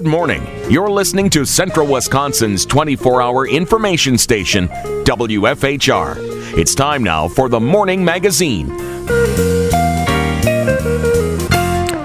morning. You're listening to Central Wisconsin's 24-hour information station, WFHR. It's time now for the Morning Magazine.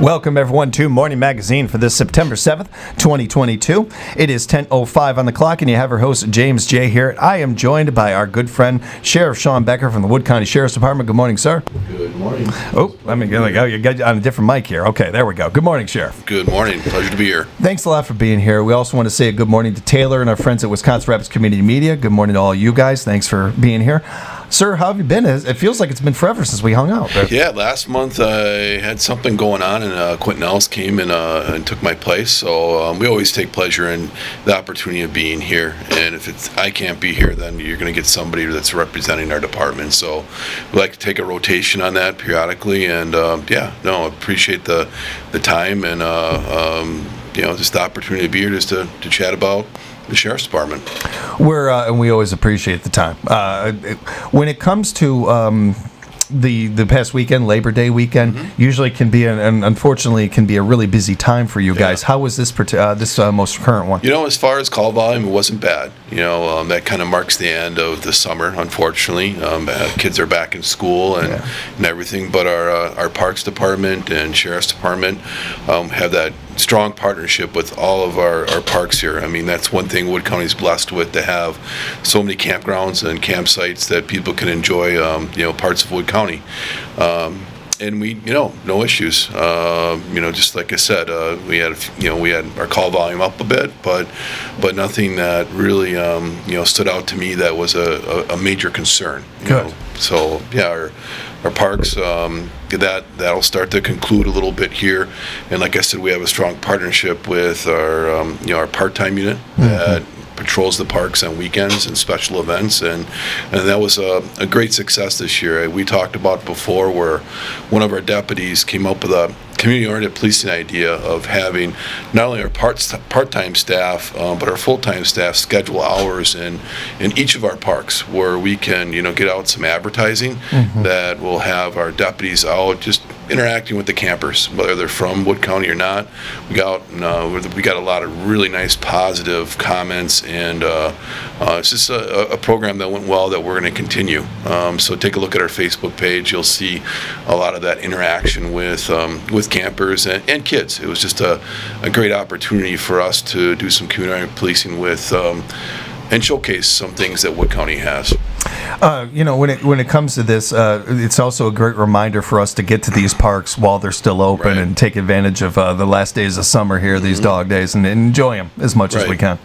Welcome, everyone, to Morning Magazine for this September 7th, 2022. It is 10:05 on the clock, and you have our host, James J. here. I am joined by our good friend, Sheriff Sean Becker from the Wood County Sheriff's Department. Good morning, sir. Good morning. Oh, you got on a different mic here. Okay, there we go. Good morning, Sheriff. Good morning. Pleasure to be here. Thanks a lot for being here. We also want to say a good morning to Taylor and our friends at Wisconsin Rapids Community Media. Good morning to all you guys. Thanks for being here. Sir, how have you been? It feels like it's been forever since we hung out. Yeah, last month I had something going on, and Quentin Ellis came and took my place. So we always take pleasure in the opportunity of being here. And if I can't be here, then you're going to get somebody that's representing our department. So we like to take a rotation on that periodically. And appreciate the time and just the opportunity to be here just to chat about the Sheriff's Department. And we always appreciate the time. When it comes to the past weekend, Labor Day weekend, usually can be, and unfortunately can be a really busy time for you guys. How was this most current one? As far as call volume, it wasn't bad. That kind of marks the end of the summer, unfortunately. Kids are back in school and everything, but our Parks Department and Sheriff's Department have that strong partnership with all of our parks here. I mean, that's one thing Wood County is blessed with, to have so many campgrounds and campsites that people can enjoy, parts of Wood County. And we, no issues. Just like I said, we had our call volume up a bit, but nothing that really, stood out to me that was a major concern. Good. So yeah, our parks, that'll start to conclude a little bit here. And like I said, we have a strong partnership with our part-time unit that patrols the parks on weekends and special events, and that was a great success this year. We talked about before where one of our deputies came up with a community-oriented policing idea of having not only our part-time staff, but our full-time staff schedule hours in each of our parks where we can, get out some advertising that will have our deputies out just interacting with the campers, whether they're from Wood County or not. We got a lot of really nice positive comments, and it's just a program that went well that we're going to continue. So take a look at our Facebook page. You'll see a lot of that interaction with campers and kids. It was just a great opportunity for us to do some community policing with and showcase some things that Wood County has. When it comes to this, it's also a great reminder for us to get to these parks while they're still open and take advantage of the last days of summer here, these dog days, and enjoy them as much as we can.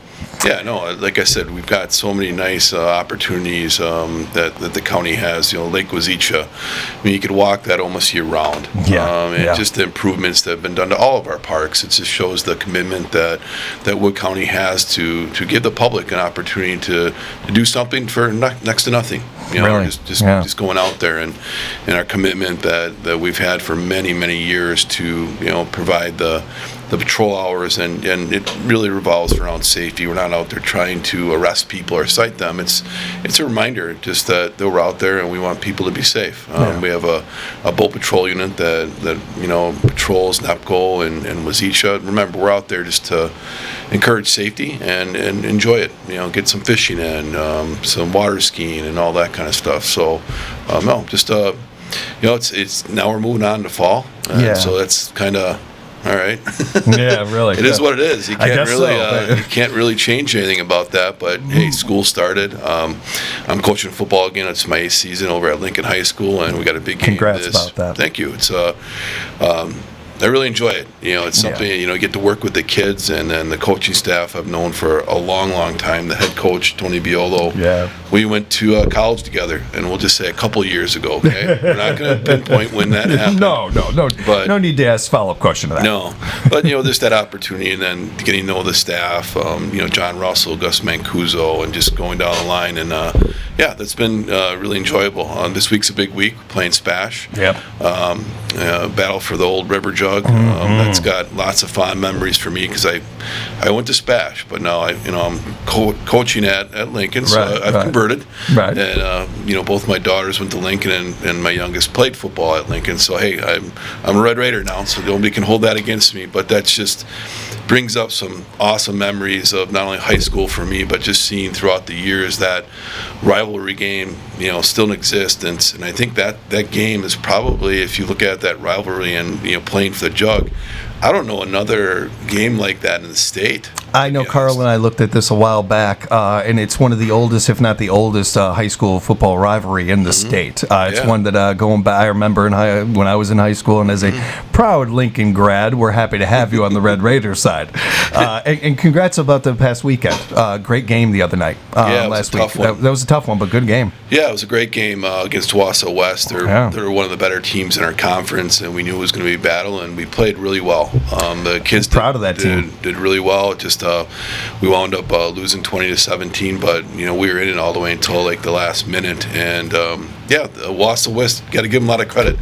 Yeah, no, like I said, we've got so many nice opportunities that the county has. Lake Wazeecha, I mean, you could walk that almost year-round. Just the improvements that have been done to all of our parks. It just shows the commitment that Wood County has to give the public an opportunity to do something for next to nothing. Just going out there and our commitment that we've had for many, many years to provide the patrol hours, and it really revolves around safety. We're not out there trying to arrest people or cite them. It's a reminder just that we're out there and we want people to be safe. We have a boat patrol unit that patrols NEPCO and Wazeecha. Remember, we're out there just to encourage safety and enjoy it. Get some fishing in, some water skiing and all that kind of stuff. So it's now we're moving on to fall. So that's kind of all right. Yeah, really. It is what it is. You can't really change anything about that. But hey, school started. I'm coaching football again. It's my 8th season over at Lincoln High School, and we got a big game. Congrats about that. Thank you. It's I really enjoy it. It's something, you get to work with the kids, and then the coaching staff I've known for a long, long time. The head coach, Tony Biolo. Yeah. We went to college together, and we'll just say a couple years ago, okay? We're not going to pinpoint when that happened. No. But no need to ask follow-up question to that. No. But, there's that opportunity, and then getting to know the staff, John Russell, Gus Mancuso, and just going down the line. And, that's been really enjoyable. This week's a big week. We're playing Spash. Yep. Battle for the Old River Jug. That's got lots of fond memories for me because I went to Spash, but now I'm coaching at Lincoln, so I've converted. Right. And both my daughters went to Lincoln, and my youngest played football at Lincoln. So hey, I'm a Red Raider now, so nobody can hold that against me. But that's just brings up some awesome memories of not only high school for me, but just seeing throughout the years that rivalry game, still in existence. And I think that game is probably, if you look at that rivalry and playing for the Jug, I don't know another game like that in the state. I know Carl and I looked at this a while back, and it's one of the oldest, if not the oldest, high school football rivalry in the state. It's one that going back, I remember when I was in high school, and as a proud Lincoln grad, we're happy to have you on the Red Raiders side. And congrats about the past weekend. Great game the other night, last week. That was a tough one, but good game. Yeah, it was a great game against Wausau West. They're one of the better teams in our conference, and we knew it was going to be a battle, and we played really well. The kids proud of that team. Did really well. Just we wound up losing 20-17, but we were in it all the way until like the last minute. And Wausau West, got to give them a lot of credit.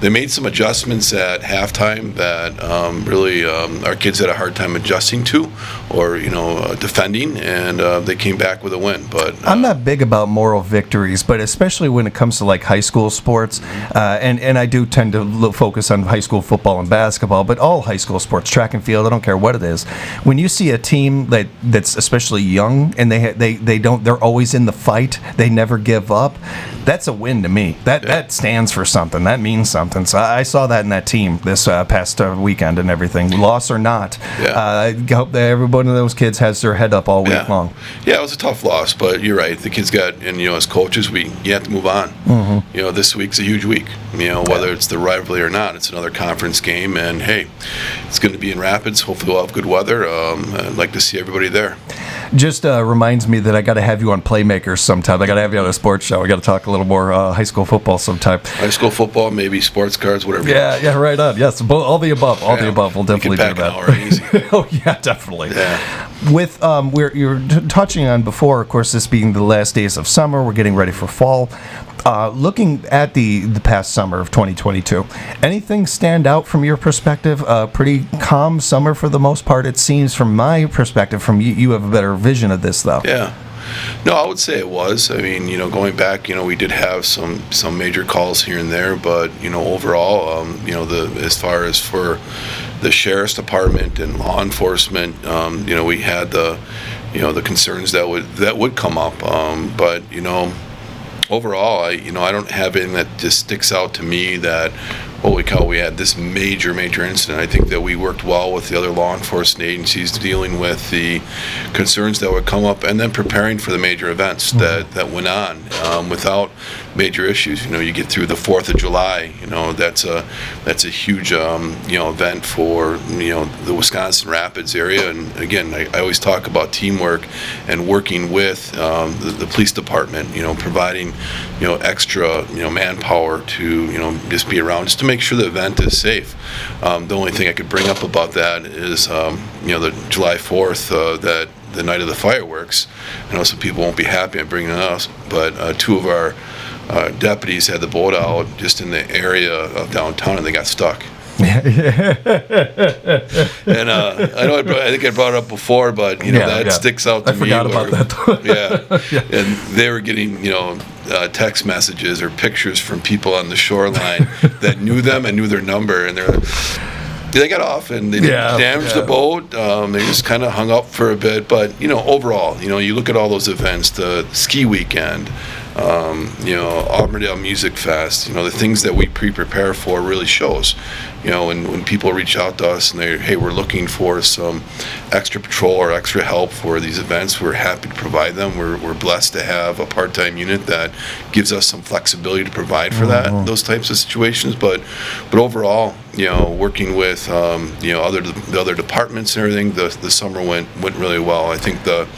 They made some adjustments at halftime that really our kids had a hard time adjusting to, or defending, and they came back with a win. But I'm not big about moral victories, but especially when it comes to like high school sports, and I do tend to focus on high school football and basketball, but all high school sports, track and field, I don't care what it is. When you see a team that's especially young and they're always in the fight, they never give up, that's a win to me. That stands for something. That means something. So I saw that in that team this past weekend and everything, loss or not. I hope that every one of those kids has their head up all week long. Yeah, it was a tough loss, but you're right. The kids got, and as coaches, you have to move on. This week's a huge week. Whether it's the rivalry or not, it's another conference game, and hey, it's going to be in Rapids. Hopefully, we'll have good weather. I'd like to see everybody there. Just reminds me that I got to have you on Playmakers sometime. I got to have you on a sports show. I got to talk a little more high school football sometime. High school football, maybe sports cards, whatever. Yeah, right on. Yes, all the above. All the above. We'll definitely do that. An hour easy. Oh yeah, definitely. Yeah. With you're touching on before, of course, this being the last days of summer, we're getting ready for fall. Looking at the past summer of 2022, anything stand out from your perspective? Pretty calm summer for the most part, it seems, from my perspective. From you have a better vision of this, though. Yeah. No, I would say it was. I mean, going back, we did have some major calls here and there, but overall, as far as for the sheriff's department and law enforcement, we had the concerns that would come up, but overall, I don't have anything that just sticks out to me that, holy cow, we had this major incident. I think that we worked well with the other law enforcement agencies dealing with the concerns that would come up and then preparing for the major events that went on without major issues. You get through the 4th of July, that's a huge event for the Wisconsin Rapids area. And again, I always talk about teamwork and working with the police department, providing extra manpower to just be around just to make sure the event is safe. The only thing I could bring up about that is the July 4th, that the night of the fireworks. I know some people won't be happy I'm bringing it up, but two of our deputies had the boat out just in the area of downtown, and they got stuck. And I think I brought it up before, but that sticks out to me. I forgot about that. And they were getting text messages or pictures from people on the shoreline that knew them and knew their number, and they got off and they didn't damage the boat. They just kind of hung up for a bit, but overall, you look at all those events, the ski weekend, Auburndale Music Fest, the things that we prepare for really shows. When people reach out to us and we're looking for some extra patrol or extra help for these events, we're happy to provide them. We're blessed to have a part-time unit that gives us some flexibility to provide for those types of situations. But overall, working with the other departments and everything, the summer went really well. I think the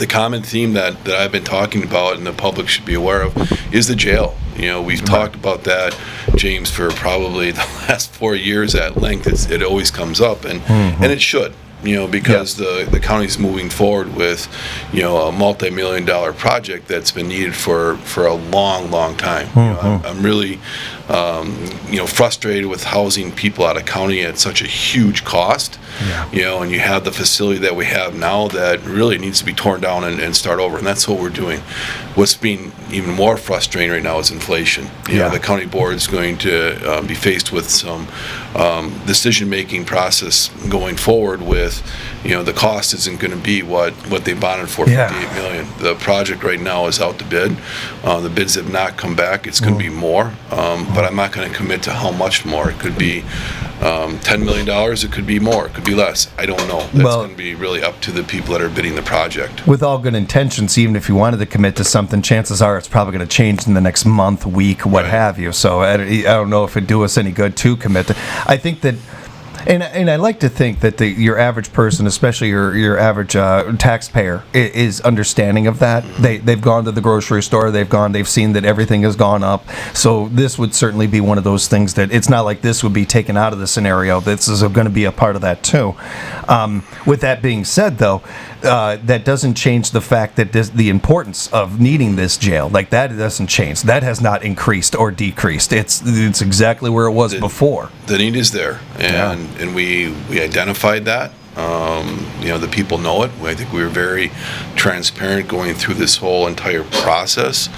common theme that I've been talking about and the public should be aware of is the jail. We've talked about that, James, for probably the last 4 years at length. It always comes up, and it should. Because the county's moving forward with, a multi-million-dollar project that's been needed for a long time. I'm really frustrated with housing people out of county at such a huge cost. Yeah. And you have the facility that we have now that really needs to be torn down and start over, and that's what we're doing. What's being even more frustrating right now is inflation. The county board is going to be faced with some decision-making process going forward with, the cost isn't going to be what they bonded for, $58 million. The project right now is out to bid. The bids have not come back. It's going to be more, but I'm not going to commit to how much more. It could be $10 million. It could be more. It could be less. I don't know. That's going to be really up to the people that are bidding the project. With all good intentions, even if you wanted to commit to something, chances are it's probably going to change in the next month, week, what have you. So I don't know if it'd do us any good to commit to. I think that. And I like to think that your average person, especially your average taxpayer, is understanding of that. They've gone to the grocery store, they've seen that everything has gone up. So this would certainly be one of those things that it's not like this would be taken out of the scenario. This is going to be a part of that too. With that being said, though, that doesn't change the fact that the importance of needing this jail, like that, it doesn't change. That has not increased or decreased. It's exactly where it was before. The need is there, and we identified that. The people know it. I think we were very transparent going through this whole entire process.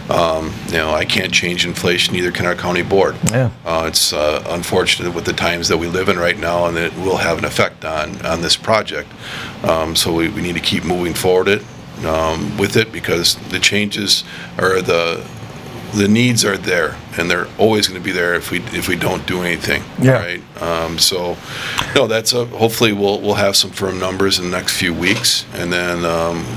I can't change inflation, neither can our county board. It's unfortunate with the times that we live in right now, and it will have an effect on this project. So we need to keep moving forward with it, because the changes or the needs are there, and they're always going to be there if we don't do anything. Right. That's hopefully we'll have some firm numbers in the next few weeks, and then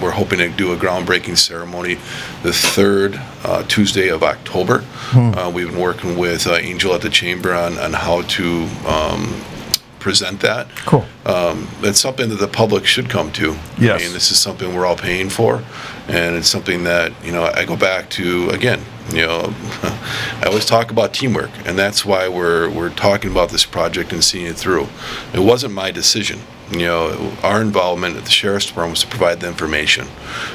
we're hoping to do a groundbreaking ceremony the third Tuesday of October. We've been working with Angel at the Chamber on how to present that. Cool. It's something that the public should come to. Yes. I mean, this is something we're all paying for, and it's something that I go back to again. I always talk about teamwork, and that's why we're talking about this project and seeing it through. It wasn't my decision. Our involvement at the Sheriff's Department was to provide the information,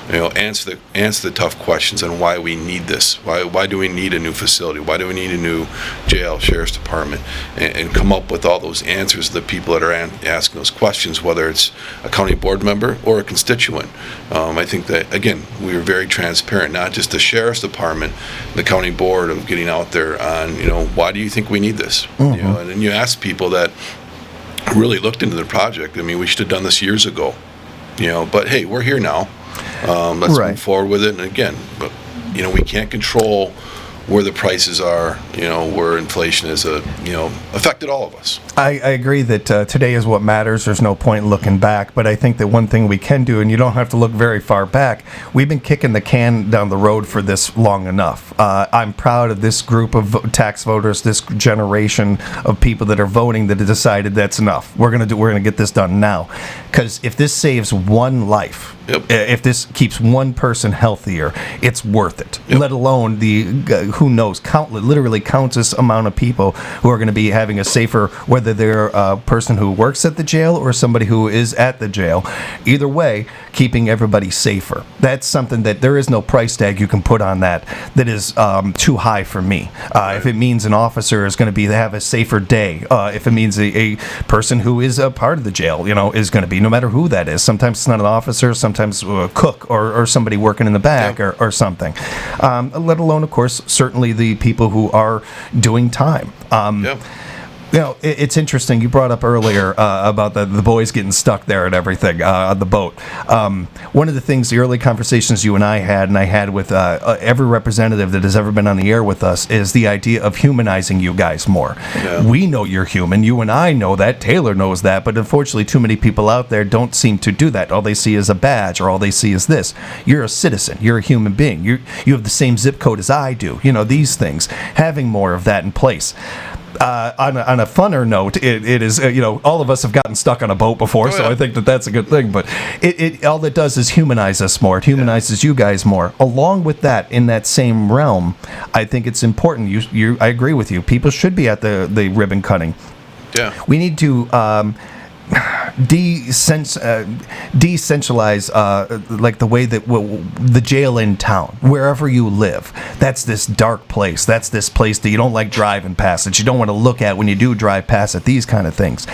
answer the tough questions on why we need this. Why do we need a new facility? Why do we need a new jail, Sheriff's Department? And come up with all those answers to the people that are asking those questions, whether it's a county board member or a constituent. I think that, again, we were very transparent, not just the Sheriff's Department, the county board, of getting out there on, why do you think we need this? And then you ask people that really looked into the project. I mean, we should have done this years ago, but hey, we're here now. Let's move forward with it. And again, but we can't control where the prices are, where inflation has affected all of us. I agree that today is what matters. There's no point looking back, but I think that one thing we can do, and you don't have to look very far back, we've been kicking the can down the road for this long enough. I'm proud of this group of tax voters, this generation of people that are voting that have decided that's enough. We're gonna get this done now, because if this saves one life, if this keeps one person healthier, it's worth it. Let alone the who knows, literally countless amount of people who are going to be having a safer, whether they're a person who works at the jail or somebody who is at the jail. Either way, keeping everybody safer. That's something that there is no price tag you can put on that is too high for me. If it means an officer is going to have a safer day, if it means a person who is a part of the jail, is going to be, no matter who that is. Sometimes it's not an officer, sometimes a cook or somebody working in the back or something. Let alone, of course, certainly the people who are doing time. It's interesting. You brought up earlier about the boys getting stuck there and everything on the boat. One of the things, the early conversations you and I had with every representative that has ever been on the air with us, is the idea of humanizing you guys more. We know you're human. You and I know that. Taylor knows that. But unfortunately, too many people out there don't seem to do that. All they see is a badge, or all they see is this. You're a citizen. You're a human being. You have the same zip code as I do. These things. Having more of that in place. On a funner note, it is, all of us have gotten stuck on a boat before, so I think that's a good thing. But it all it does is humanize us more. It humanizes you guys more. Along with that, in that same realm, I think it's important. I agree with you. People should be at the ribbon cutting. Yeah. We need to. decentralize like the way that the jail in town, wherever you live. That's this dark place. That's this place that you don't like driving past, that you don't want to look at when you do drive past it, these kind of things.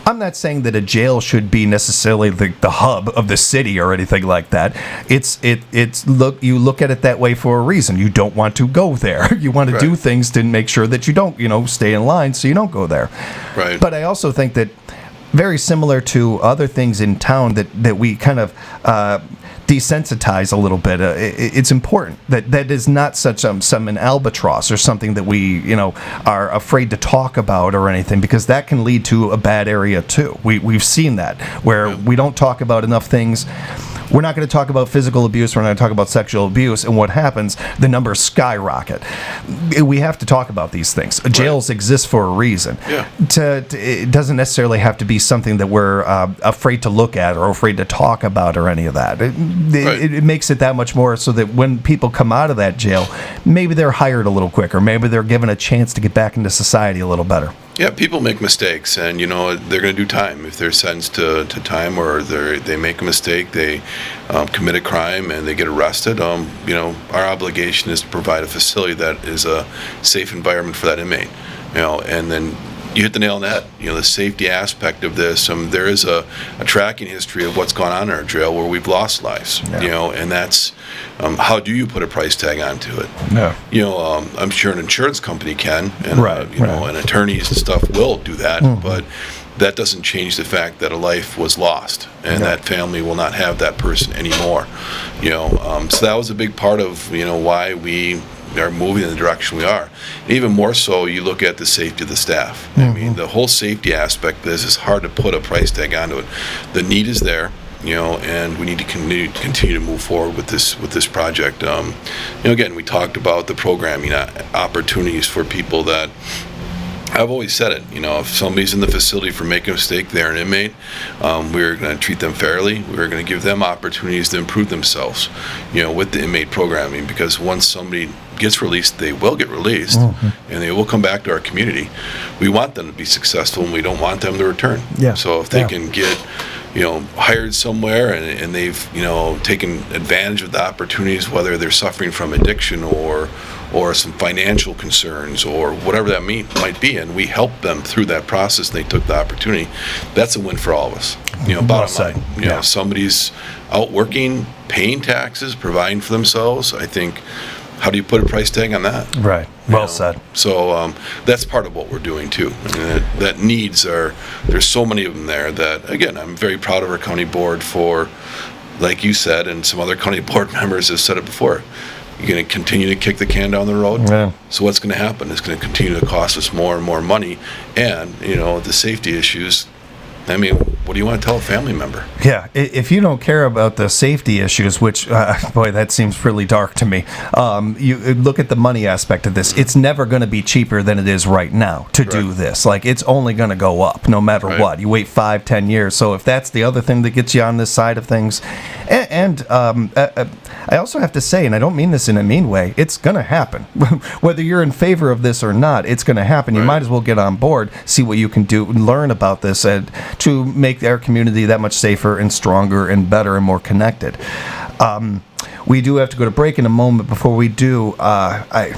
I'm not saying that a jail should be necessarily the hub of the city or anything like that. You look at it that way for a reason. You don't want to go there. You want to do things to make sure that you don't, stay in line so you don't go there. Right. But I also think that very similar to other things in town that we kind of desensitize a little bit. It's important that is not such an albatross or something that we are afraid to talk about or anything, because that can lead to a bad area too. We've seen that where we don't talk about enough things. We're not going to talk about physical abuse. We're not going to talk about sexual abuse. And what happens? The numbers skyrocket. We have to talk about these things. Jails exist for a reason. Yeah. It doesn't necessarily have to be something that we're afraid to look at or afraid to talk about or any of that. It makes it that much more so that when people come out of that jail, maybe they're hired a little quicker. Maybe they're given a chance to get back into society a little better. Yeah, people make mistakes, and they're going to do time if they're sentenced to time, or they make a mistake, they commit a crime, and they get arrested. Our obligation is to provide a facility that is a safe environment for that inmate. And then you hit the nail on the head. The safety aspect of this. There is a tracking history of what's gone on in our jail where we've lost lives. Yeah. And that's how do you put a price tag onto it? No. I'm sure an insurance company can, and Right. and attorneys and stuff will do that, but that doesn't change the fact that a life was lost, and that family will not have that person anymore. So that was a big part of why we are moving in the direction we are. And even more so, you look at the safety of the staff. I mean, the whole safety aspect of this is hard to put a price tag onto it. The need is there, and we need to continue to move forward with this project. Again, we talked about the programming opportunities for people that. I've always said it, if somebody's in the facility for making a mistake, they're an inmate, we're going to treat them fairly. We're going to give them opportunities to improve themselves, with the inmate programming, because once somebody gets released, they will get released, and they will come back to our community. We want them to be successful, and we don't want them to return. Yeah. So if they can get hired somewhere and they've taken advantage of the opportunities, whether they're suffering from addiction or some financial concerns or whatever that might be, and we help them through that process, and they took the opportunity, that's a win for all of us. Bottom line, somebody's out working, paying taxes, providing for themselves. I think, how do you put a price tag on that? Right. Well said. So that's part of what we're doing too. I mean, that needs there's so many of them there that, again, I'm very proud of our county board for, like you said, and some other county board members have said it before. You're going to continue to kick the can down the road. Yeah. So what's going to happen? It's going to continue to cost us more and more money, and the safety issues. I mean, what do you want to tell a family member? Yeah, if you don't care about the safety issues, which, boy, that seems really dark to me. You look at the money aspect of this. It's never going to be cheaper than it is right now to do this. Like, it's only going to go up no matter what. You wait 5-10 years. So if that's the other thing that gets you on this side of things, and I also have to say, and I don't mean this in a mean way, it's going to happen. Whether you're in favor of this or not, it's going to happen. You might as well get on board, see what you can do, learn about this, and to make our community that much safer and stronger and better and more connected. We do have to go to break in a moment. Before we do, I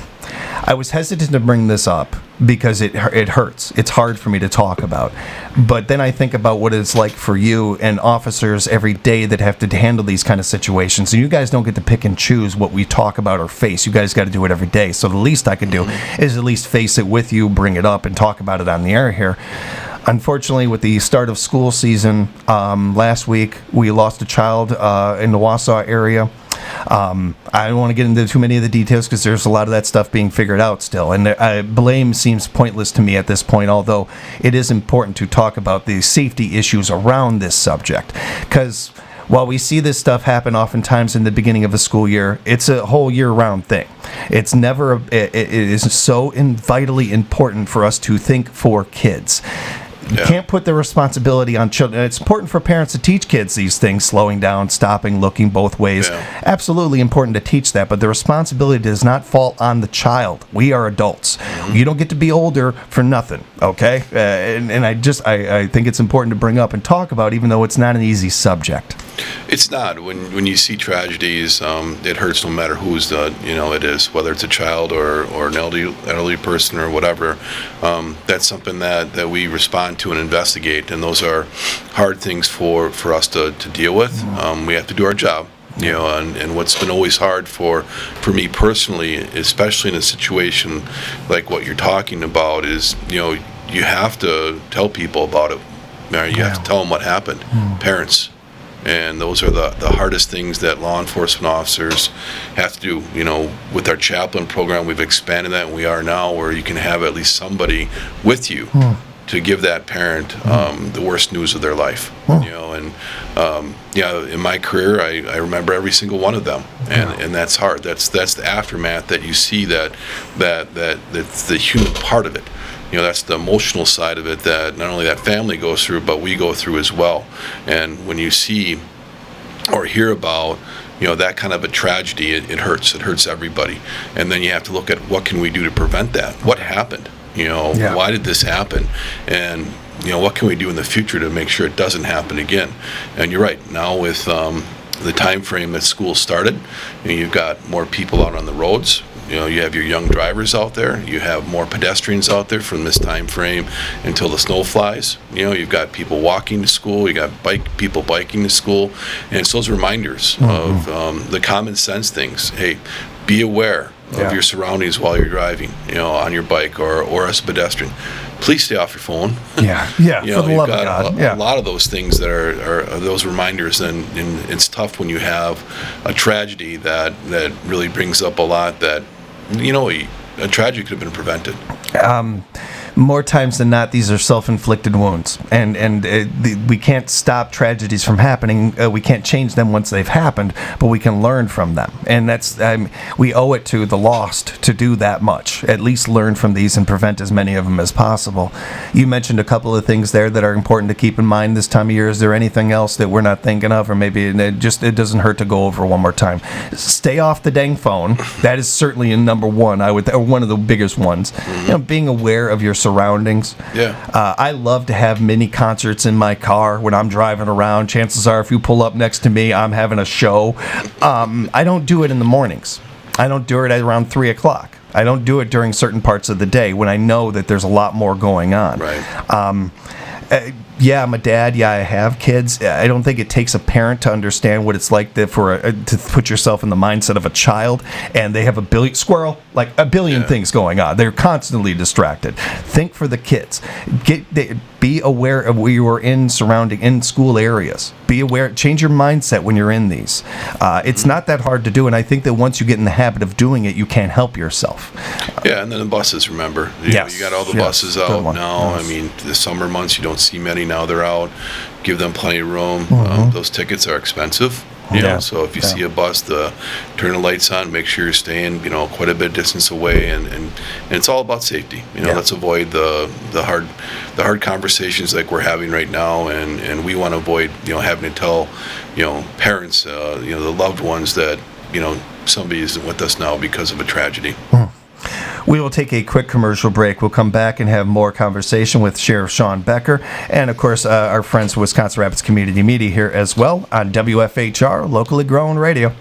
was hesitant to bring this up because it hurts. It's hard for me to talk about. But then I think about what it's like for you and officers every day that have to handle these kind of situations. And you guys don't get to pick and choose what we talk about or face. You guys got to do it every day. So the least I can do is at least face it with you, bring it up, and talk about it on the air here. Unfortunately, with the start of school season last week, we lost a child in the Wausau area. I don't want to get into too many of the details because there's a lot of that stuff being figured out still. And blame seems pointless to me at this point, although it is important to talk about the safety issues around this subject. Because while we see this stuff happen oftentimes in the beginning of a school year, it's a whole year-round thing. It's never. It is so vitally important for us to think for kids. You can't put the responsibility on children. It's important for parents to teach kids these things, slowing down, stopping, looking both ways. Yeah. Absolutely important to teach that, but the responsibility does not fall on the child. We are adults. You don't get to be older for nothing, okay? And I think it's important to bring up and talk about, even though it's not an easy subject. It's not. When you see tragedies, it hurts no matter who's it is, whether it's a child or an elderly person or whatever. That's something that we respond to and investigate, and those are hard things for us to deal with. We have to do our job. And what's been always hard for me personally, especially in a situation like what you're talking about, is you have to tell people about it. You have to tell them what happened, parents. And those are the hardest things that law enforcement officers have to do. With our chaplain program, we've expanded that, and we are now where you can have at least somebody with you to give that parent the worst news of their life. In my career, I remember every single one of them, and that's hard. That's the aftermath that you see that's the human part of it. That's the emotional side of it that not only that family goes through, but we go through as well. And when you see or hear about, that kind of a tragedy, it hurts. It hurts everybody. And then you have to look at what can we do to prevent that? What happened? Why did this happen? And what can we do in the future to make sure it doesn't happen again? And you're right. Now with the time frame that school started, you've got more people out on the roads. You have your young drivers out there. You have more pedestrians out there from this time frame until the snow flies. You've got people walking to school. You got people biking to school, and it's those reminders of the common sense things. Hey, be aware of your surroundings while you're driving. On your bike or as a pedestrian. Please stay off your phone. For the love of God. A lot of those things that are those reminders, and it's tough when you have a tragedy that really brings up a lot that. A tragedy could have been prevented. More times than not, these are self-inflicted wounds, and we can't stop tragedies from happening. We can't change them once they've happened, but we can learn from them, and that's we owe it to the lost to do that much. At least learn from these and prevent as many of them as possible. You mentioned a couple of things there that are important to keep in mind this time of year. Is there anything else that we're not thinking of, or maybe it doesn't hurt to go over one more time? Stay off the dang phone. That is certainly number one. Or one of the biggest ones. Being aware of your surroundings. I love to have mini concerts in my car when I'm driving around. Chances are, if you pull up next to me, I'm having a show. I don't do it in the mornings. I don't do it at around 3 o'clock. I don't do it during certain parts of the day when I know that there's a lot more going on. Right. I'm a dad. I have kids. I don't think it takes a parent to understand what it's like to put yourself in the mindset of a child, and they have a billion things going on. They're constantly distracted. Think for the kids. Be aware of where you are in school areas. Be aware. Change your mindset when you're in these. It's not that hard to do, and I think that once you get in the habit of doing it, you can't help yourself. And then the buses. Remember, you got all the buses out now. Yes. I mean, the summer months you don't see many. Now they're out. Give them plenty of room. Those tickets are expensive. So if you see a bus, turn the lights on. Make sure you're staying, quite a bit of distance away, and it's all about safety. Let's avoid the hard conversations like we're having right now, and we want to avoid, having to tell, parents, the loved ones that, somebody isn't with us now because of a tragedy. We will take a quick commercial break. We'll come back and have more conversation with Sheriff Sean Becker and, of course, our friends from Wisconsin Rapids Community Media here as well on WFHR, locally grown radio.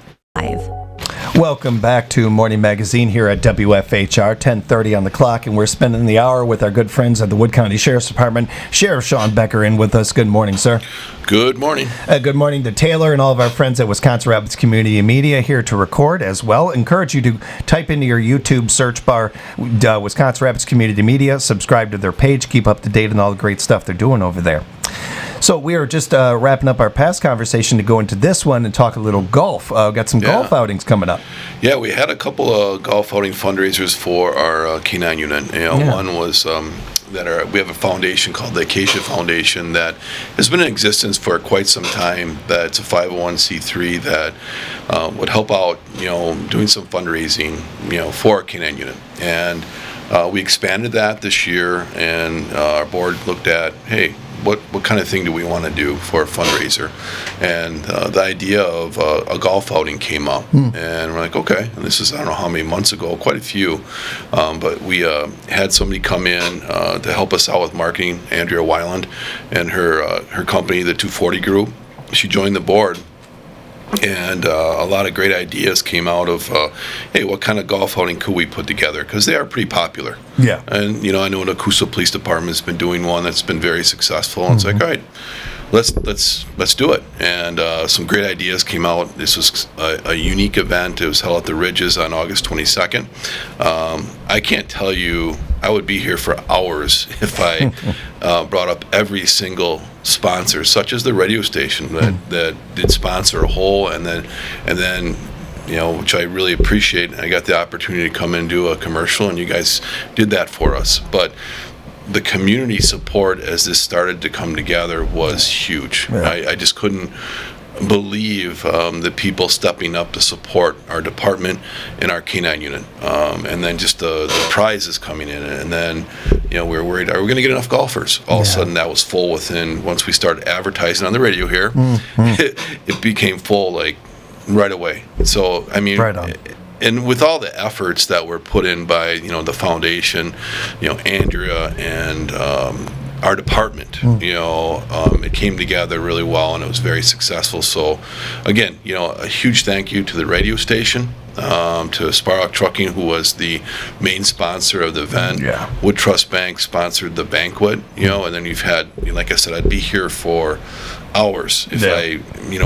Welcome back to Morning Magazine here at WFHR, 10:30 on the clock, and we're spending the hour with our good friends at the Wood County Sheriff's Department. Sheriff Sean Becker in with us. Good morning, sir. Good morning. Good morning to Taylor and all of our friends at Wisconsin Rapids Community Media here to record as well. Encourage you to type into your YouTube search bar Wisconsin Rapids Community Media, subscribe to their page, keep up to date on all the great stuff they're doing over there. So we are just wrapping up our past conversation to go into this one and talk a little golf. Got some golf outings coming up. Yeah, we had a couple of golf outing fundraisers for our K-9 unit. One was we have a foundation called the Acacia Foundation that has been in existence for quite some time. That's a 501c3 that would help out, doing some fundraising, for our K-9 unit. And We expanded that this year, and our board looked at, hey, what kind of thing do we want to do for a fundraiser? And the idea of a golf outing came up, and we're like, okay. And this is, I don't know how many months ago, quite a few, but we had somebody come in to help us out with marketing, Andrea Weiland, and her company, the 240 Group. She joined the board. And a lot of great ideas came out of, hey, what kind of golf outing could we put together? Because they are pretty popular. Yeah. And, I know the Coosa Police Department has been doing one that's been very successful. And it's like, all right, let's do it. And some great ideas came out. This was a unique event. It was held at the Ridges on August 22nd. I can't tell you, I would be here for hours if I brought up every single sponsor, such as the radio station that did sponsor a hole, and then which I really appreciate. I got the opportunity to come and do a commercial, and you guys did that for us. But the community support as this started to come together was huge. Yeah. I just couldn't believe the people stepping up to support our department and our K-9 unit, and then just the prizes coming in, and then we were worried, are we going to get enough golfers? All of a sudden that was full once we started advertising on the radio here. It became full like right away. So I mean, right on. And with all the efforts that were put in by the foundation, Andrea and our department, it came together really well, and it was very successful. So again, a huge thank you to the radio station, to Sparrock Trucking, who was the main sponsor of the event. Yeah. Wood Trust Bank sponsored the banquet, and then you've had, like I said, I'd be here for hours if I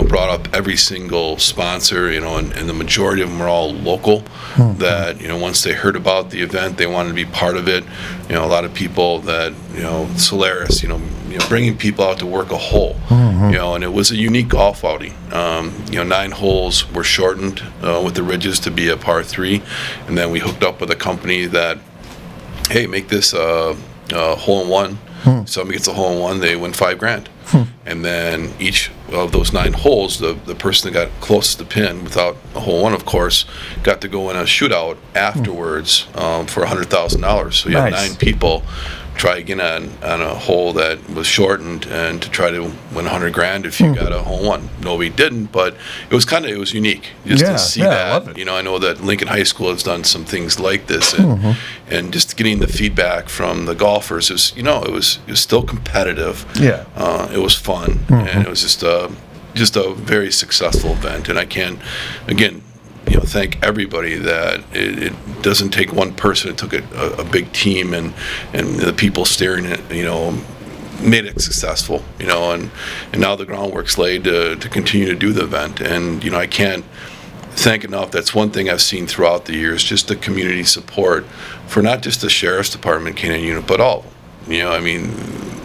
brought up every single sponsor, and the majority of them were all local, that once they heard about the event, they wanted to be part of it. A lot of people that Solaris, bringing people out to work a hole, and it was a unique golf outing. 9 holes were shortened with the Ridges to be a par 3, and then we hooked up with a company that, hey, make this a hole-in-one. Somebody gets a hole-in-one, they win $5,000. And then each of those 9 holes, the person that got closest to the pin, without a hole-in-one, of course, got to go in a shootout afterwards for $100,000. So you had 9 people try again on a hole that was shortened, and to try to win $100,000 if you got a hole-in-one. Nobody didn't, but it was unique just to see that. I love it. I know that Lincoln High School has done some things like this, and just getting the feedback from the golfers is, it was still competitive. Yeah. It was fun, and it was just a very successful event. And I can't, again, thank everybody that it doesn't take one person. It took a big team, and the people steering it, made it successful, and now the groundwork's laid to continue to do the event. And, I can't thank enough. That's one thing I've seen throughout the years, just the community support for not just the Sheriff's Department K-9 unit, but all of them.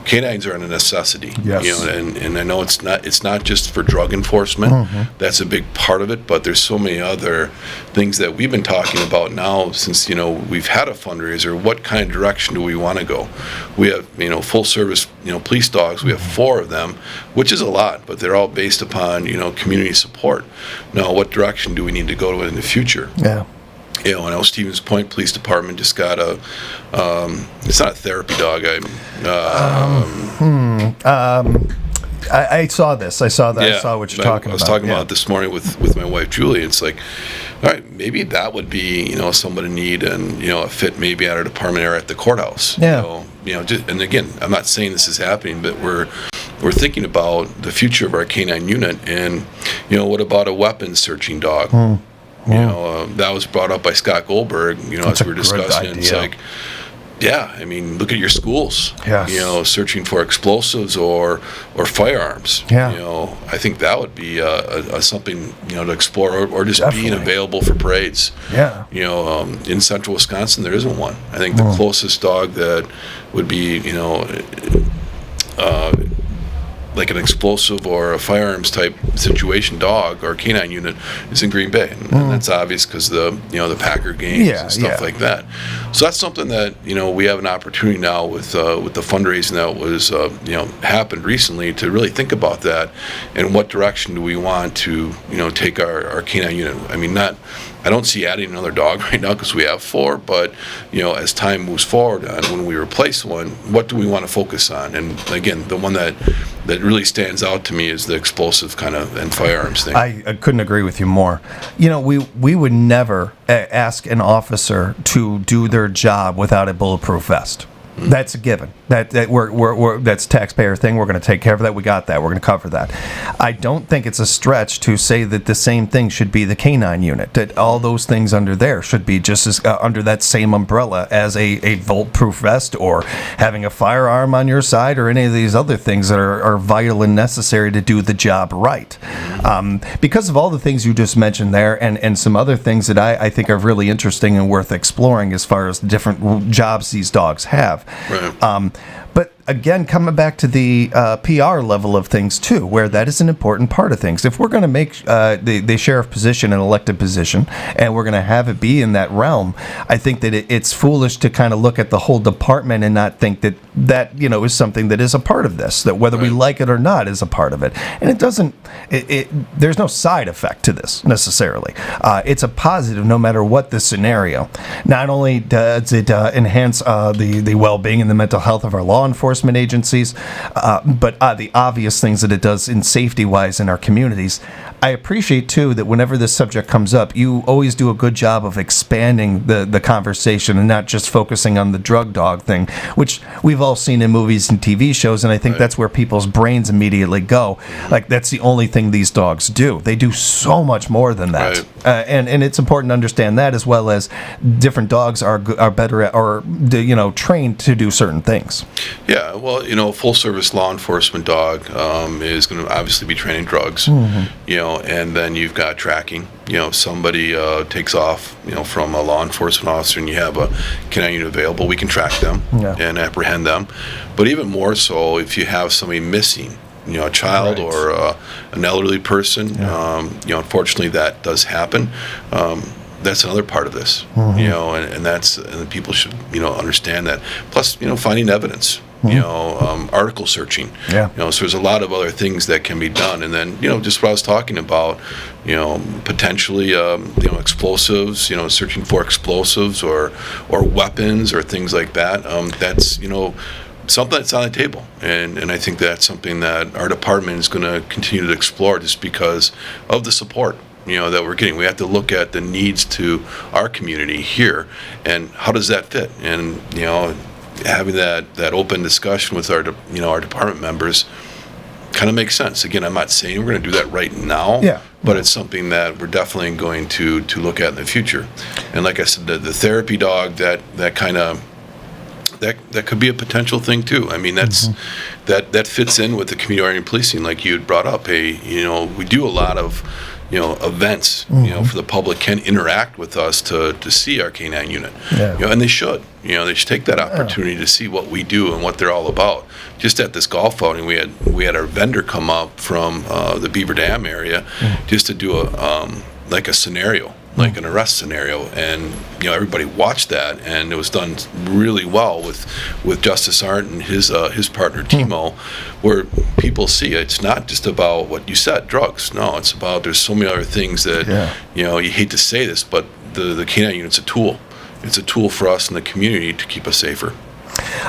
Canines are a necessity, yes. And I know it's not just for drug enforcement. That's a big part of it, but there's so many other things that we've been talking about now since we've had a fundraiser. What kind of direction do we want to go? We have full service police dogs. We have 4 of them, which is a lot, but they're all based upon community support. Now, what direction do we need to go to in the future? Yeah. I know Stevens Point Police Department just got it's not a therapy dog. I saw this. I saw that. I saw what you're talking about. I was talking about it this morning with my wife, Julie. It's like, all right, maybe that would be, somebody need and, a fit maybe at our department or at the courthouse. Yeah. And again, I'm not saying this is happening, but we're thinking about the future of our K-9 unit, and, what about a weapons searching dog? That was brought up by Scott Goldberg, as we were discussing. It's like, look at your schools. Yes. Searching for explosives or firearms. Yeah. I think that would be something to explore, or just Definitely. being available for parades. Yeah. In central Wisconsin, there isn't one. I think the closest dog that would be, like an explosive or a firearms type situation dog or K-9 unit is in Green Bay, and that's obvious because the Packer games and stuff like that. So that's something that we have an opportunity now with the fundraising that was happened recently to really think about that, and what direction do we want to take our K-9 unit. I mean, not I don't see adding another dog right now because we have 4, but, as time moves forward and when we replace one, what do we want to focus on? And again, the one that really stands out to me is the explosive kind of and firearms thing. I couldn't agree with you more. We would never ask an officer to do their job without a bulletproof vest. That's a given. That's a taxpayer thing. We're going to take care of that. We got that. We're going to cover that. I don't think it's a stretch to say that the same thing should be the canine unit. That all those things under there should be just as under that same umbrella as a bulletproof vest or having a firearm on your side or any of these other things that are vital and necessary to do the job right. Because of all the things you just mentioned there and some other things that I think are really interesting and worth exploring as far as the different jobs these dogs have. Right. But again, coming back to the PR level of things too, where that is an important part of things. If we're going to make the sheriff position an elected position, and we're going to have it be in that realm, I think that it's foolish to kind of look at the whole department and not think that is something that is a part of this. That whether we like it or not is a part of it, and it doesn't. There's no side effect to this necessarily. It's a positive no matter what the scenario. Not only does it enhance the well-being and the mental health of our law enforcement agencies, but the obvious things that it does in safety-wise in our communities. I appreciate, too, that whenever this subject comes up, you always do a good job of expanding the conversation and not just focusing on the drug dog thing, which we've all seen in movies and TV shows, and I think that's where people's brains immediately go. Like, that's the only thing these dogs do. They do so much more than that. Right. And it's important to understand that, as well as different dogs are better at, or trained to do certain things. Yeah, well, a full-service law enforcement dog is going to obviously be training drugs, and then you've got tracking. Somebody takes off, from a law enforcement officer, and you have a canine unit available, we can track them and apprehend them. But even more so, if you have somebody missing, a child or an elderly person, unfortunately that does happen. That's another part of this, and people should, understand that. Plus, finding evidence. Article searching. So there's a lot of other things that can be done, and then just what I was talking about, potentially explosives, searching for explosives or weapons or things like that. That's something that's on the table, and I think that's something that our department is going to continue to explore just because of the support that we're getting. We have to look at the needs to our community here and how does that fit, and having that open discussion with our department members kind of makes sense. Again, I'm not saying we're going to do that right now, but it's something that we're definitely going to look at in the future. And like I said, the therapy dog, that kind of that could be a potential thing too. I mean, that fits in with the community-oriented policing, like you had brought up. We do a lot of events, for the public can interact with us to see our canine unit, and they should take that opportunity to see what we do and what they're all about. Just at this golf outing, we had our vendor come up from the Beaver Dam area just to do a scenario, like an arrest scenario, and everybody watched that, and it was done really well with Justice Arndt and his partner Timo, where people see it's not just about what you said, drugs. No, it's about there's so many other things that you hate to say this, but the canine unit's a tool. It's a tool for us in the community to keep us safer.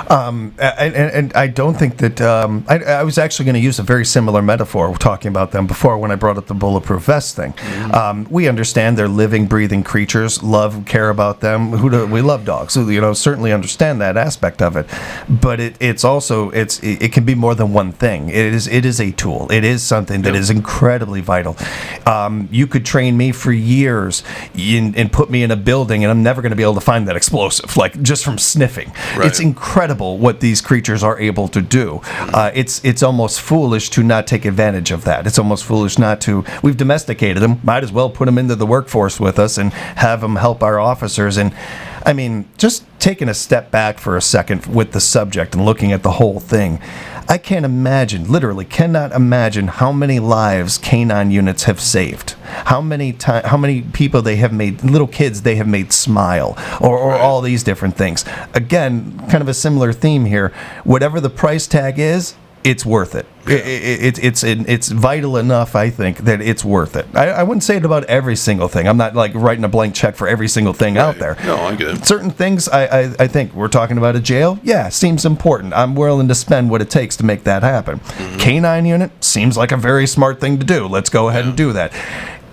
And I don't think that I was actually going to use a very similar metaphor talking about them before when I brought up the bulletproof vest thing. We understand they're living, breathing creatures, care about them. We love dogs, so certainly understand that aspect of it. But it's also it can be more than one thing. It is a tool. It is something that is incredibly vital. You could train me for years and put me in a building, and I'm never going to be able to find that explosive, like just from sniffing. Right. It's incredible what these creatures are able to do. It's almost foolish to not take advantage of that. It's almost foolish not to. We've domesticated them. Might as well put them into the workforce with us and have them help our officers. And I mean, just taking a step back for a second with the subject and looking at the whole thing, I can't imagine, literally cannot imagine how many lives canine units have saved. How many people they have made, little kids they have made smile, or all these different things. Again, kind of a similar theme here. Whatever the price tag is, it's worth it. It's vital enough, I think, that it's worth it. I wouldn't say it about every single thing. I'm not like writing a blank check for every single thing out there. No, I get it. Certain things, I think we're talking about a jail. Yeah, seems important. I'm willing to spend what it takes to make that happen. Canine unit seems like a very smart thing to do. Let's go ahead and do that.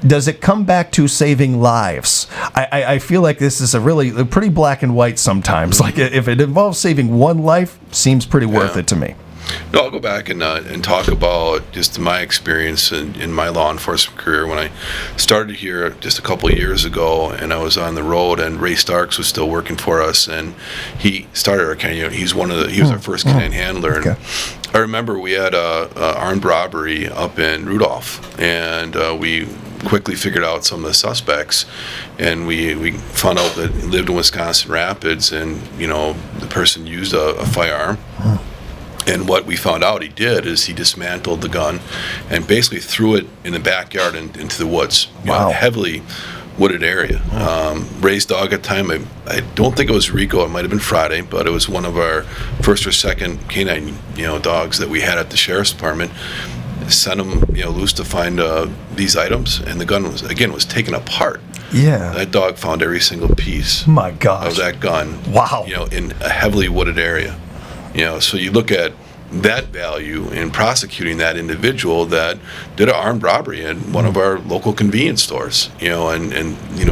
Does it come back to saving lives? I feel like this is a pretty black and white sometimes. Like if it involves saving one life, seems pretty worth it to me. No, I'll go back and talk about just my experience in my law enforcement career. When I started here just a couple of years ago, and I was on the road, and Ray Starks was still working for us, and he started our canine unit. He was our first canine handler. And I remember we had a armed robbery up in Rudolph, and we quickly figured out some of the suspects, and we found out that he lived in Wisconsin Rapids, and the person used a firearm. And what we found out he did is he dismantled the gun and basically threw it in the backyard and into the woods. Heavily wooded area. Ray's dog at the time, I don't think it was Rico, it might have been Friday, but it was one of our first or second canine dogs that we had at the sheriff's department. Sent him loose to find these items, and the gun was taken apart. Yeah, that dog found every single piece. My gosh. Of that gun. Wow. In a heavily wooded area. So you look at that value in prosecuting that individual that did an armed robbery in one of our local convenience stores. And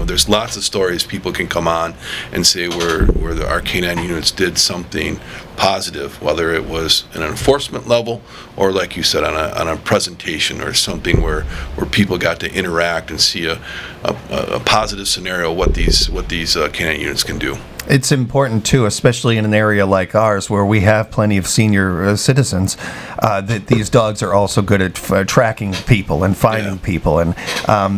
there's lots of stories people can come on and say where our canine units did something positive, whether it was an enforcement level or, like you said, on a presentation or something where people got to interact and see a positive scenario what these canine units can do. It's important, too, especially in an area like ours where we have plenty of senior citizens, that these dogs are also good at tracking people and finding people, and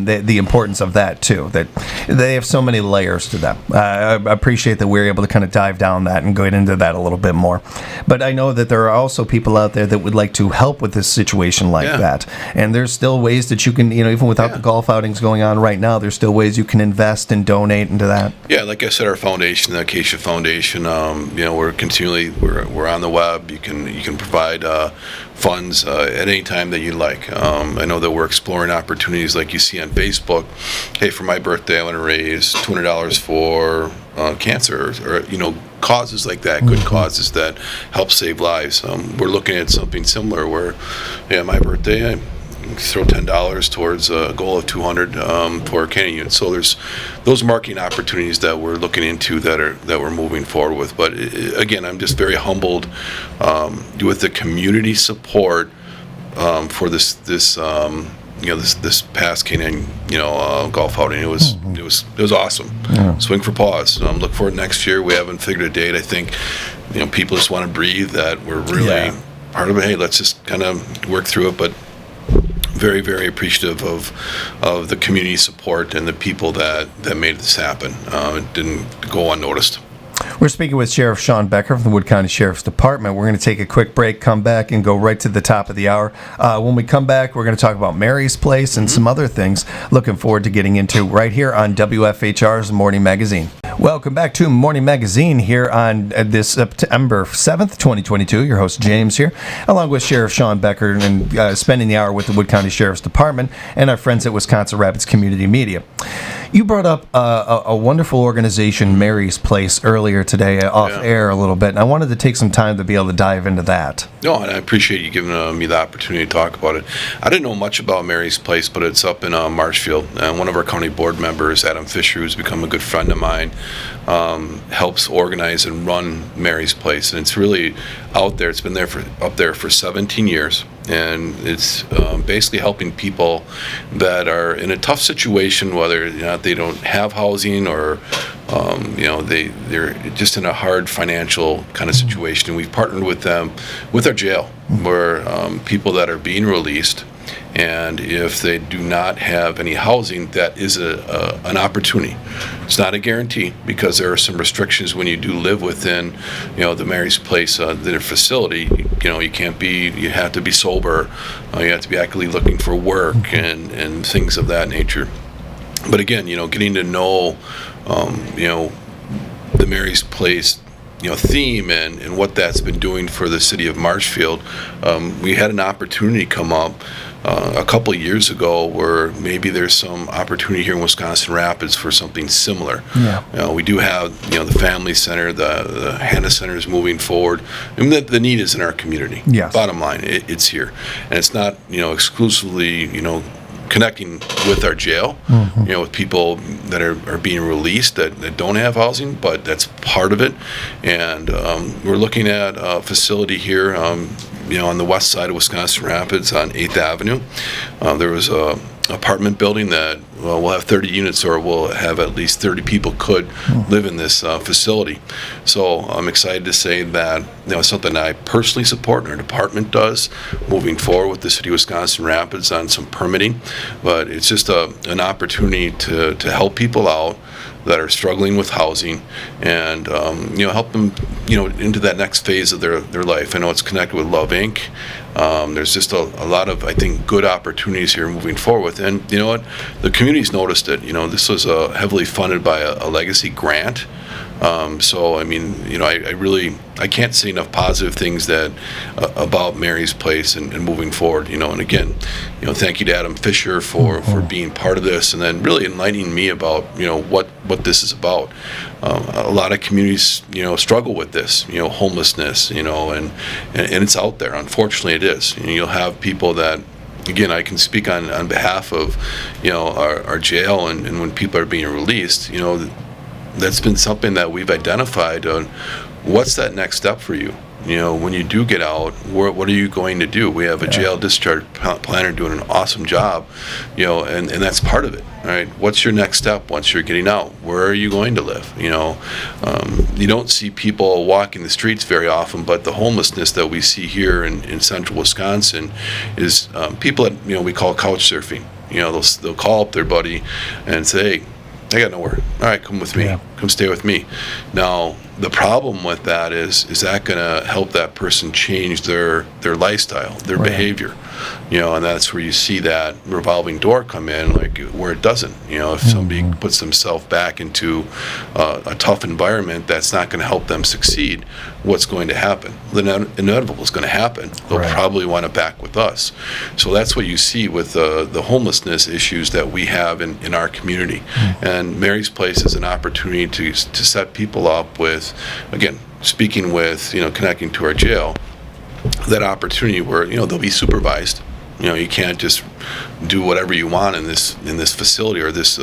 the importance of that, too, that they have so many layers to them. I appreciate that we're able to kind of dive down that and go into that a little bit more. But I know that there are also people out there that would like to help with this situation like that. And there's still ways that you can, even without the golf outings going on right now, there's still ways you can invest and donate into that. Yeah, like I said, our foundation, the Acacia Foundation, we're continually we're on the web. You can provide funds at any time that you like. I know that we're exploring opportunities like you see on Facebook. Hey, for my birthday, I want to raise $200 for cancer, or causes like that, good causes that help save lives. We're looking at something similar where, my birthday, I throw $10 towards a goal of $200 for a canine unit. So there's those marketing opportunities that we're looking into that we're moving forward with. But again, I'm just very humbled with the community support for this past canine golf outing. It was awesome. Swing for paws. Look for it next year. We haven't figured a date. I think people just want to breathe that we're really part of it. Hey, let's just kind of work through it. But very, very appreciative of the community support and the people that made this happen. It didn't go unnoticed. We're speaking with Sheriff Sean Becker from the Wood County Sheriff's Department. We're going to take a quick break, come back, and go right to the top of the hour. When we come back, we're going to talk about Mary's Place and some other things. Looking forward to getting into right here on WFHR's Morning Magazine. Welcome back to Morning Magazine here on this September 7th, 2022. Your host, James, here, along with Sheriff Sean Becker, and spending the hour with the Wood County Sheriff's Department and our friends at Wisconsin Rapids Community Media. You brought up a wonderful organization, Mary's Place, earlier today off air a little bit, and I wanted to take some time to be able to dive into that. No, and I appreciate you giving me the opportunity to talk about it. I didn't know much about Mary's Place, but it's up in Marshfield. And one of our county board members, Adam Fisher, who's become a good friend of mine, helps organize and run Mary's Place. And it's really out there. It's been up there for 17 years. And it's basically helping people that are in a tough situation, whether they don't have housing or they're just in a hard financial kind of situation. And we've partnered with them with our jail, where people that are being released, and if they do not have any housing, that is an opportunity. It's not a guarantee, because there are some restrictions when you do live within, the Mary's Place, their facility. You have to be sober. You have to be actively looking for work and things of that nature. But again, getting to know, the Mary's Place theme and what that's been doing for the city of Marshfield. We had an opportunity come up a couple of years ago where maybe there's some opportunity here in Wisconsin Rapids for something similar. Yeah. We do have the Family Center, the Hannah Center is moving forward, and the need is in our community. Yes. Bottom line, it's here, and it's not exclusively connecting with our jail, with people that are being released that don't have housing, but that's part of it. And we're looking at a facility here, on the west side of Wisconsin Rapids on 8th Avenue. There was a apartment building that we'll have 30 units, or we'll have at least 30 people could live in this facility. So I'm excited to say that it's something I personally support and our department does moving forward with the city of Wisconsin Rapids on some permitting. But it's just an opportunity to help people out that are struggling with housing and help them into that next phase of their life. I know it's connected with Love Inc. There's just a lot of, I think, good opportunities here moving forward. And you know what? The community's noticed it. This was heavily funded by a legacy grant. So I mean, I can't say enough positive things that about Mary's Place and moving forward. And again, thank you to Adam Fisher for being part of this, and then really enlightening me about what this is about. A lot of communities struggle with this, homelessness, and it's out there. Unfortunately, it is. You'll have people that. Again, I can speak on behalf of, our jail and when people are being released, that's been something that we've identified on what's that next step for you. When you do get out, what are you going to do? We have a jail discharge planner doing an awesome job, and that's part of it. All right, what's your next step once you're getting out? Where are you going to live? You don't see people walking the streets very often, but the homelessness that we see here in central Wisconsin is people that we call couch surfing. They'll call up their buddy and say, hey, I got nowhere. All right, come with me. Yeah. Come stay with me. Now, the problem with that is that going to help that person change their lifestyle, their behavior? And that's where you see that revolving door come in, like where it doesn't. If somebody puts themselves back into a tough environment that's not going to help them succeed, what's going to happen? The inevitable is going to happen. They'll probably want to back with us. So that's what you see with the homelessness issues that we have in our community. And Mary's Place is an opportunity to set people up with, again, speaking with, connecting to our jail, that opportunity where, they'll be supervised. You can't just do whatever you want in this facility or this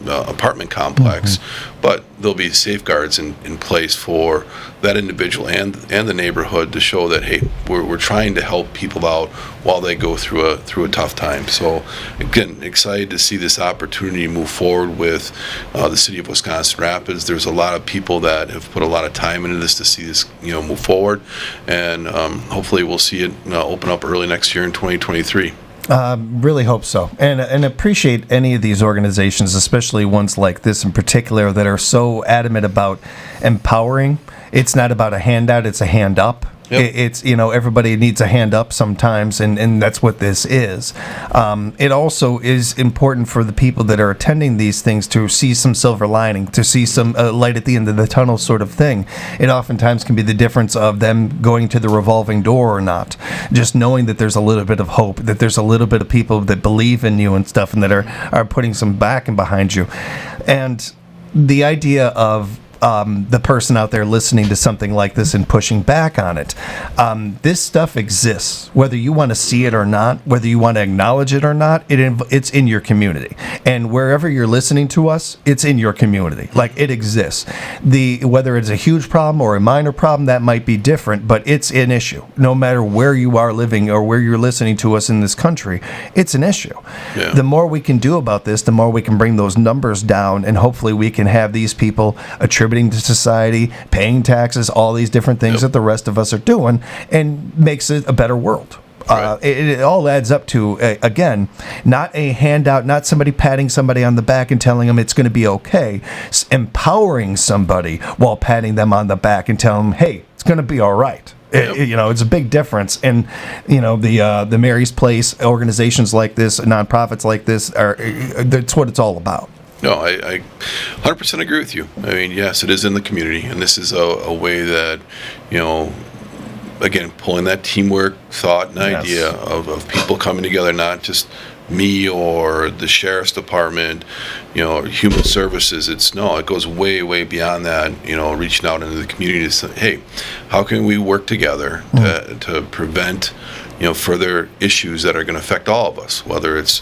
apartment complex, but there'll be safeguards in place for that individual and the neighborhood to show that, hey, we're trying to help people out while they go through a tough time. So again, excited to see this opportunity move forward with the city of Wisconsin Rapids. There's a lot of people that have put a lot of time into this to see this move forward, and hopefully we'll see it open up early next year in 2023. Really hope so, and appreciate any of these organizations, especially ones like this in particular, that are so adamant about empowering. It's not about a handout; it's a hand up. Yep. It's everybody needs a hand up sometimes, and that's what this is. It also is important for the people that are attending these things to see some silver lining, to see some light at the end of the tunnel, sort of thing. It oftentimes can be the difference of them going to the revolving door or not. Just knowing that there's a little bit of hope, that there's a little bit of people that believe in you and stuff, and that are putting some backing behind you, and the idea of the person out there listening to something like this and pushing back on it. This stuff exists, whether you want to see it or not, whether you want to acknowledge it or not. It's in your community, and wherever you're listening to us, it's in your community. Like, it exists. Whether it's a huge problem or a minor problem, that might be different, but it's an issue. No matter where you are living or where you're listening to us in this country, it's an issue. Yeah. The more we can do about this, the more we can bring those numbers down, and hopefully we can have these people attributing to society, paying taxes, all these different things that the rest of us are doing, and makes it a better world. Right. It all adds up to, again, not a handout, not somebody patting somebody on the back and telling them it's going to be okay. Empowering somebody while patting them on the back and telling them, hey, it's going to be all right. Yep. It's a big difference. And, the Mary's Place organizations like this, nonprofits like this, that's what it's all about. No, I 100% agree with you. I mean, yes, it is in the community, and this is a way that, again, pulling that teamwork thought and idea of people coming together, not just me or the sheriff's department, or human services. It goes way, way beyond that, reaching out into the community to say, hey, how can we work together to prevent, further issues that are going to affect all of us, whether it's,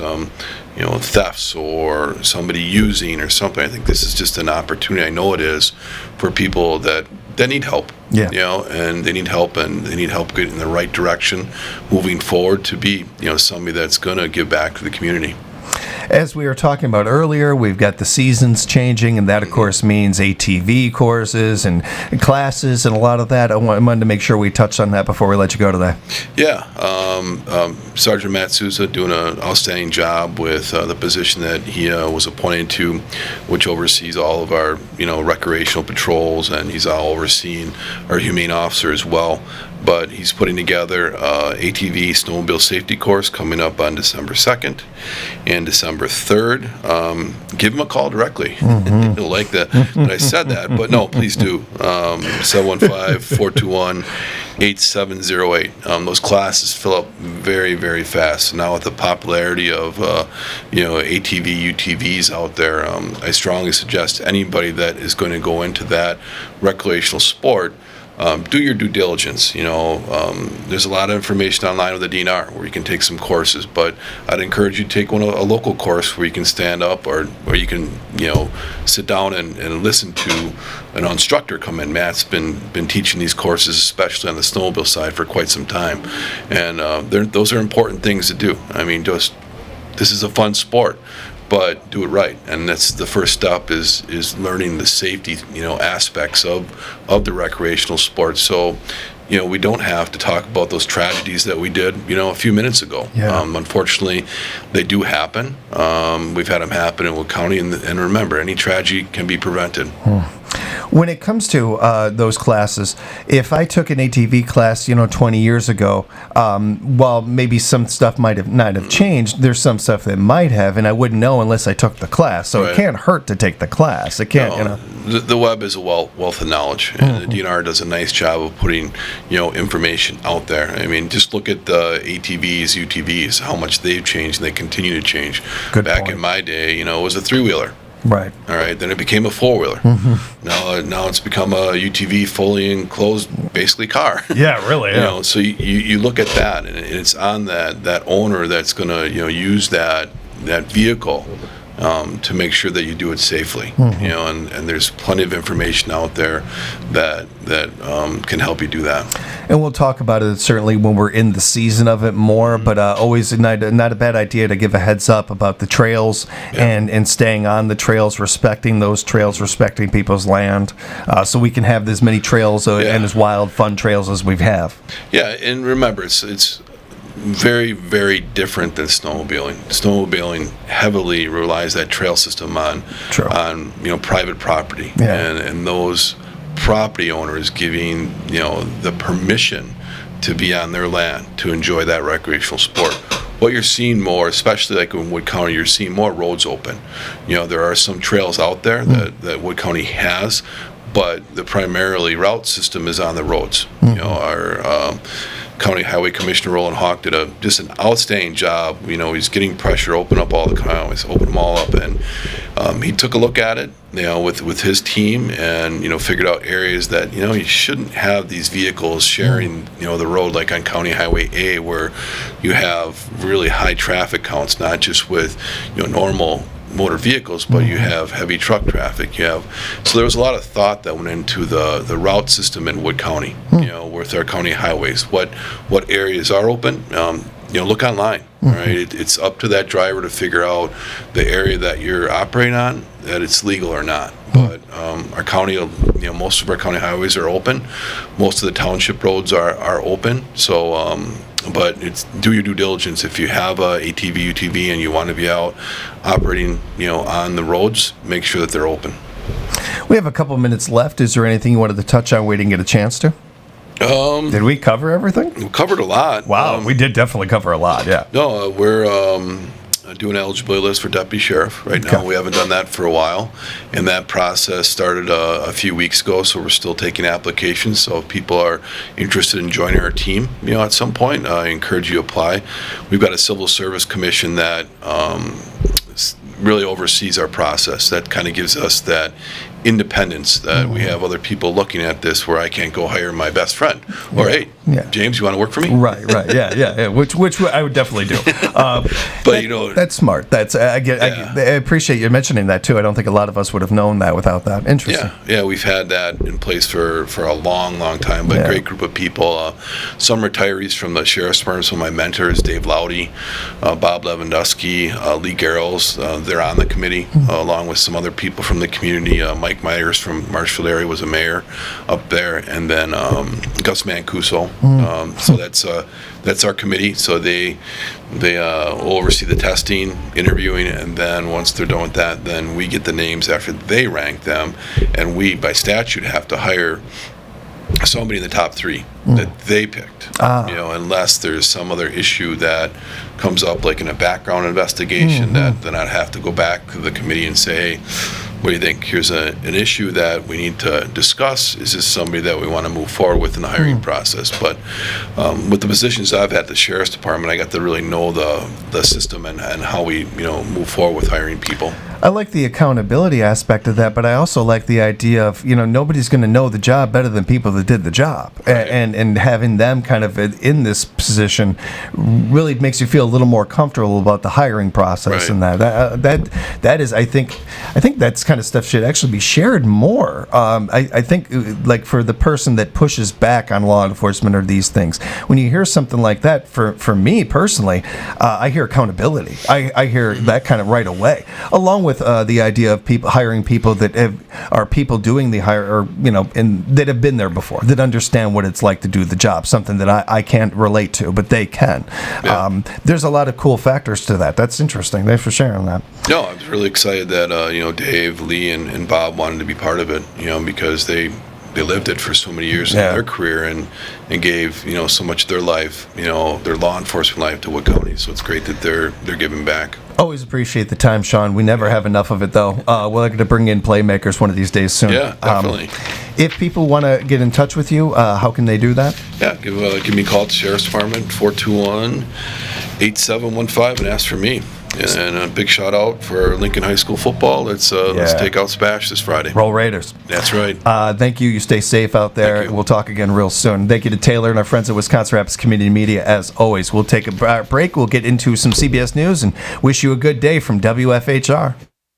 thefts or somebody using or something. I think this is just an opportunity. I know it is for people that need help. Yeah. And they need help, and they need help getting in the right direction, moving forward to be, somebody that's going to give back to the community. As we were talking about earlier, we've got the seasons changing, and that, of course, means ATV courses and classes and a lot of that. I wanted to make sure we touched on that before we let you go today. Yeah. Sergeant Matt Sousa doing an outstanding job with the position that he was appointed to, which oversees all of our, recreational patrols, and he's all overseeing our humane officer as well. But he's putting together ATV snowmobile safety course coming up on December 2nd and December 3rd. Give him a call directly. He'll like that I said that, but no, please do. 715-421-8708. Those classes fill up very, very fast. Now with the popularity of ATV, UTVs out there, I strongly suggest anybody that is going to go into that recreational sport, do your due diligence. There's a lot of information online with the DNR where you can take some courses, but I'd encourage you to take a local course where you can stand up or where you can, sit down and listen to an instructor come in. Matt's been teaching these courses, especially on the snowmobile side, for quite some time, and those are important things to do. I mean, this is a fun sport, but do it right, and that's the first step is learning the safety aspects of the recreational sport. So we don't have to talk about those tragedies that we did a few minutes ago. Unfortunately, they do happen. We've had them happen in Wood County, and remember, any tragedy can be prevented. When it comes to those classes, if I took an ATV class, 20 years ago, while maybe some stuff might not have changed, there's some stuff that might have, and I wouldn't know unless I took the class. So It can't hurt to take the class. It can't, The web is a wealth of knowledge, and the DNR does a nice job of putting, information out there. I mean, just look at the ATVs, UTVs, how much they've changed, and they continue to change. Back in my day, it was a three-wheeler. Right. All right. Then it became a four-wheeler. Now it's become a UTV, fully enclosed, basically car. Yeah, really. Yeah. So you look at that, and it's on that owner that's going to use that vehicle to make sure that you do it safely. And there's plenty of information out there that can help you do that. And we'll talk about it certainly when we're in the season of it more, but always not a bad idea to give a heads up about the trails and staying on the trails, respecting those trails, respecting people's land, so we can have as many trails and as wild, fun trails as we have. Yeah, and remember, it's very, very different than snowmobiling. Snowmobiling heavily relies that trail system on private property, and those property owners giving the permission to be on their land to enjoy that recreational sport. What you're seeing more, especially like in Wood County, you're seeing more roads open. There are some trails out there that Wood County has, but the primarily route system is on the roads. Our County Highway Commissioner Roland Hawk did just an outstanding job. He's getting pressure, open up all the highways, open them all up, and he took a look at it, with his team, and figured out areas that you shouldn't have these vehicles sharing the road, like on County Highway A, where you have really high traffic counts, not just with normal motor vehicles, but you have heavy truck traffic. So there was a lot of thought that went into the route system in Wood County, with our county highways. What areas are open? Look online. Right, it's up to that driver to figure out the area that you're operating on, that it's legal or not. But our county, most of our county highways are open. Most of the township roads are open. So, but do your due diligence. If you have a ATV, UTV, and you want to be out operating, on the roads, make sure that they're open. We have a couple minutes left. Is there anything you wanted to touch on we didn't get a chance to? Did we cover everything? We covered a lot. Wow, we did definitely cover a lot, yeah. No, we're do an eligibility list for deputy sheriff. Right now, we haven't done that for a while, and that process started a few weeks ago. So we're still taking applications. So if people are interested in joining our team, at some point, I encourage you to apply. We've got a civil service commission that really oversees our process. That kind of gives us that independence that we have other people looking at this where I can't go hire my best friend or hey James, you want to work for me? Right yeah which I would definitely do. But that's smart. That's I appreciate you mentioning that too. I don't think a lot of us would have known that without that. Interesting. Yeah, we've had that in place for a long time, but great group of people. Some retirees from the sheriff's department. So my mentors, Dave Loudy, Bob Lewandowski, Lee Garrels, they're on the committee along with some other people from the community. Mike Myers from Marshfield area was a mayor up there, and then Gus Mancuso. So that's our committee. So they will oversee the testing, interviewing, and then once they're done with that, then we get the names after they rank them, and we by statute have to hire somebody in the top 3 that they picked. Unless there's some other issue that comes up, like in a background investigation, that then I'd have to go back to the committee and say, what do you think? Here's an issue that we need to discuss. Is this somebody that we want to move forward with in the hiring process? But with the positions I've had at the Sheriff's Department, I got to really know the system and how we move forward with hiring people. I like the accountability aspect of that, but I also like the idea of, nobody's going to know the job better than people that did the job. Right. And having them kind of in this position really makes you feel a little more comfortable about the hiring process. Right. And that is, I think that's kind of stuff should actually be shared more. I think like for the person that pushes back on law enforcement or these things, when you hear something like that, for me personally, I hear accountability. I hear that kind of right away, along with the idea of hiring people that are people doing the hire, or and that have been there before, that understand what it's like to do the job. Something that I can't relate to, but they can. Yeah. There's a lot of cool factors to that. That's interesting. Thanks for sharing that. No, I was really excited that Dave, Lee, and Bob wanted to be part of it. Because they lived it for so many years in their career and gave so much of their life, their law enforcement life to Wood County. So it's great that they're giving back. Always appreciate the time, Sean. We never have enough of it, though. We're going to bring in playmakers one of these days soon. Yeah, definitely. If people want to get in touch with you, how can they do that? Yeah, give me a call at the Sheriff's Department, 421-8715, and ask for me. And a big shout out for Lincoln High School football. Let's take out Spash this Friday. Roll Raiders. That's right. Thank you. You stay safe out there. We'll talk again real soon. Thank you to Taylor and our friends at Wisconsin Rapids Community Media, as always. We'll take a break. We'll get into some CBS News and wish you a good day from WFHR.